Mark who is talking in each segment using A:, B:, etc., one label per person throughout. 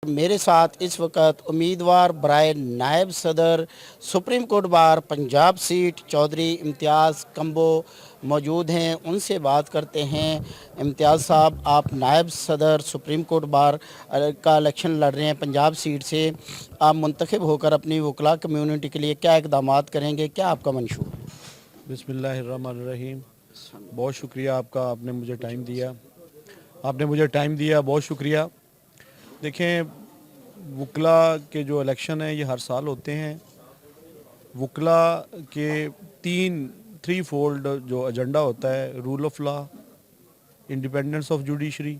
A: मेरे साथ इस वक्त उम्मीदवार बराए नायब सदर supreme court bar Punjab seat Chaudhary Imtiaz combo मौजूद हैं। उनसे बात करते हैं। इम्तियाज़ साहब, आप नायब सदर सुप्रीम कोर्ट बार का इलेक्शन लड़ रहे हैं पंजाब सीट से। आप मुंतखब होकर अपनी वकला कम्यूनिटी के लिए क्या इक़दाम करेंगे, क्या आपका मंशूर है?
B: बिस्मिल्लाहिर्रहमानिर्रहीम। बहुत शुक्रिया आपका, आपने मुझे टाइम दिया, बहुत शुक्रिया। देखें, वकला के जो इलेक्शन हैं ये हर साल होते हैं। वकला के थ्री फोल्ड जो एजेंडा होता है, rule of law, independence of judiciary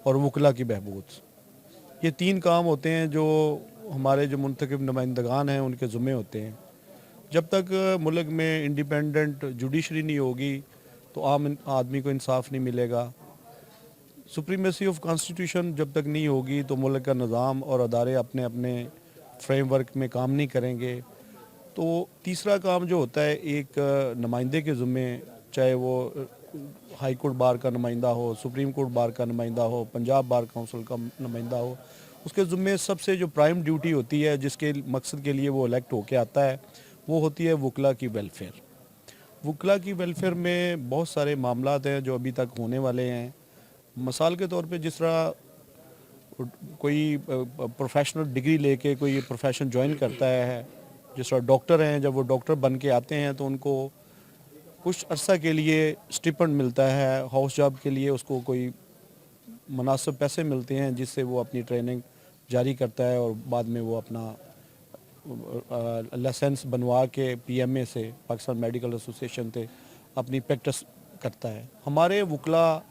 B: और वकला की बहबूद, ये तीन काम होते हैं जो हमारे जो मुंतखब नुमाइंदगान हैं उनके ज़िम्मे होते हैं। जब तक मुल्क में इंडिपेंडेंट जुडिशरी नहीं होगी तो आम आदमी को इंसाफ नहीं मिलेगा। सुप्रीमेसी ऑफ कॉन्स्टिट्यूशन जब तक नहीं होगी तो मुल्क का निज़ाम और अदारे अपने अपने फ्रेमवर्क में काम नहीं करेंगे। तो तीसरा काम जो होता है एक नुमाइंदे के ज़िम्मे, चाहे वो हाई कोर्ट बार का नुमाइंदा हो, सुप्रीम कोर्ट बार का नुमाइंदा हो, पंजाब बार काउंसिल का नुमाइंदा हो, उसके ज़िम्मे सबसे जो प्राइम ड्यूटी होती है, जिसके मकसद के लिए वो इलेक्ट होके आता है, वो होती है वकला की वेलफेयर। वकला की वेलफेयर में बहुत सारे मामलात हैं जो अभी तक होने वाले हैं। मिसाल के तौर पे जिस तरह कोई प्रोफेशनल डिग्री लेके कोई प्रोफेशन ज्वाइन करता है, जिस तरह डॉक्टर हैं, जब वो डॉक्टर बन के आते हैं तो उनको कुछ अरसा के लिए स्टिपेंड मिलता है, हाउस जॉब के लिए उसको कोई मुनासिब पैसे मिलते हैं जिससे वो अपनी ट्रेनिंग जारी करता है और बाद में वो अपना लाइसेंस बनवा के पीएमए से, पाकिस्तान मेडिकल एसोसिएशन से अपनी प्रैक्टिस करता है। हमारे वकला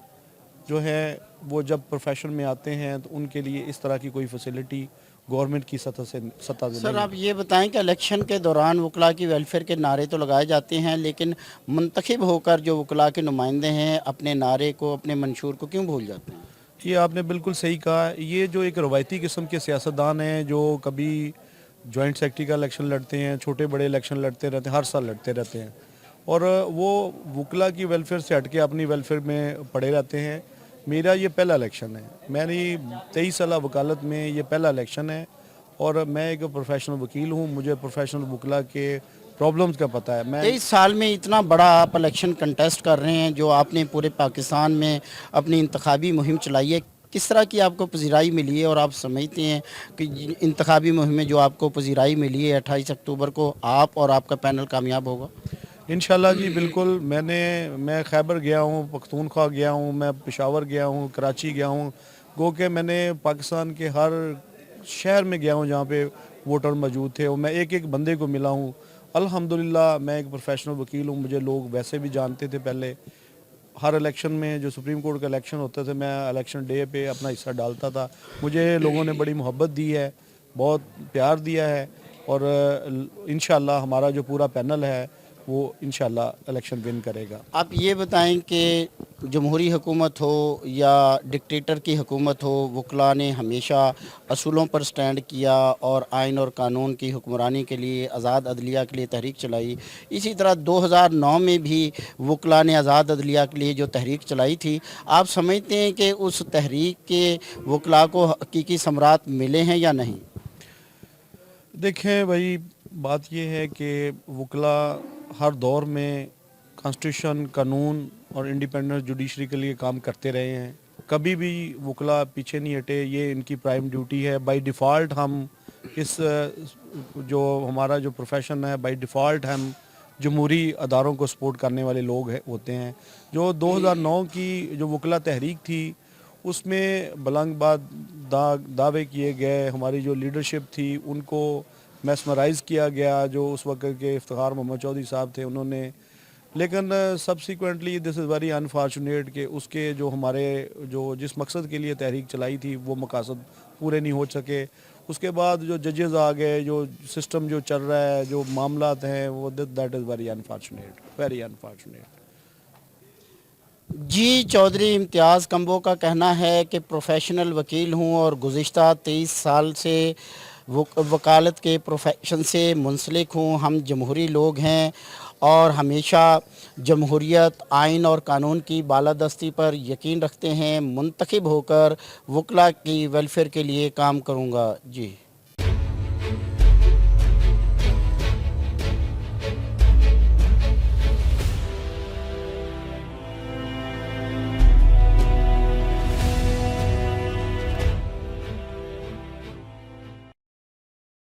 B: जो है वो जब प्रोफेशन में आते हैं तो उनके लिए इस तरह की कोई फैसिलिटी गवर्नमेंट की सतह से
A: सर, आप ये बताएं कि इलेक्शन के दौरान वकला की वेलफेयर के नारे तो लगाए जाते हैं, लेकिन मुंतखब होकर जो वकला के नुमाइंदे हैं अपने नारे को, अपने मंशूर को क्यों भूल जाते हैं?
B: ये आपने बिल्कुल सही कहा। ये जो एक रवायती किस्म के सियासतदान हैं जो कभी जॉइंट सेक्रेटरी का इलेक्शन लड़ते हैं, छोटे बड़े इलेक्शन लड़ते रहते हैं, हर साल लड़ते रहते हैं, और वो वकला की वेलफेयर से हट के अपनी वेलफेयर में पड़े रहते हैं। मेरा ये पहला इलेक्शन है, मेरी 23 साल वकालत में ये पहला इलेक्शन है, और मैं एक प्रोफेशनल वकील हूँ। मुझे प्रोफेशनल वकला के प्रॉब्लम्स का पता है। मैं
A: 23 साल में इतना बड़ा आप इलेक्शन कंटेस्ट कर रहे हैं, जो आपने पूरे पाकिस्तान में अपनी इंतखाबी मुहिम चलाई है, किस तरह की आपको पजीराई मिली है? और आप समझते हैं कि इंतखाबी मुहिम में जो आपको पजीराई मिली है 28 अक्टूबर को, आप और आपका पैनल कामयाब होगा?
B: इंशाल्लाह जी बिल्कुल। मैं खैबर गया हूँ, पख्तूनख्वा गया हूँ, मैं पेशावर गया हूँ, कराची गया हूँ, गो के मैंने पाकिस्तान के हर शहर में गया हूँ जहाँ पे वोटर मौजूद थे, और मैं एक एक बंदे को मिला हूँ। अल्हम्दुलिल्लाह मैं एक प्रोफेशनल वकील हूँ, मुझे लोग वैसे भी जानते थे। पहले हर इलेक्शन में जो सुप्रीम कोर्ट का इलेक्शन होता था, मैं इलेक्शन डे पे अपना हिस्सा डालता था। मुझे लोगों ने बड़ी मोहब्बत दी है, बहुत प्यार दिया है, और इंशाल्लाह हमारा जो पूरा पैनल है वो इंशाल्लाह इलेक्शन विन करेगा।
A: आप ये बताएं कि जमहूरी हुकूमत हो या डिक्टेटर की हुकूमत हो, वकला ने हमेशा असूलों पर स्टैंड किया और आइन और कानून की हुक्मरानी के लिए, आज़ाद अदलिया के लिए तहरीक चलाई। इसी तरह 2009 में भी वकला ने आज़ाद अदलिया के लिए जो तहरीक चलाई थी, आप समझते हैं कि उस तहरीक के वकला को हकीकी समरात मिले हैं या नहीं?
B: देखें भाई, बात यह है कि वकला हर दौर में कॉन्स्टिट्यूशन, कानून और इंडिपेंडेंट जुडिशरी के लिए काम करते रहे हैं। कभी भी वकला पीछे नहीं हटे, ये इनकी प्राइम ड्यूटी है। बाय डिफ़ॉल्ट हम इस जो हमारा जो प्रोफेशन है, बाय डिफ़ॉल्ट हम जमहूरी अदारों को सपोर्ट करने वाले लोग होते हैं। जो 2009 की जो वकला तहरीक थी उसमें बुलंदबाद दावे किए गए, हमारी जो लीडरशिप थी उनको मैस्मराइज़ किया गया, जो उस वक्त के इफ्तिखार मोहम्मद चौधरी साहब थे उन्होंने। लेकिन subsequently this is very unfortunate कि उसके जो हमारे जो जिस मकसद के लिए तहरीक चलाई थी वो मकासद पूरे नहीं हो सके। उसके बाद जो जजेस आ गए, जो सिस्टम जो चल रहा है, जो मामलात हैं, वो that is very unfortunate, very unfortunate.
A: जी, चौधरी इम्तियाज़ कम्बो का कहना है कि प्रोफेशनल वकील हूँ और गुज़िश्ता 23 साल से वकालत के प्रोफेशन से मुंसलिक हूँ। हम जमहूरी लोग हैं اور ہمیشہ جمہوریت آئین اور قانون کی بالادستی پر یقین رکھتے ہیں، منتخب ہو کر وکلا کی ویلفیئر کے لیے کام کروں گا. جی.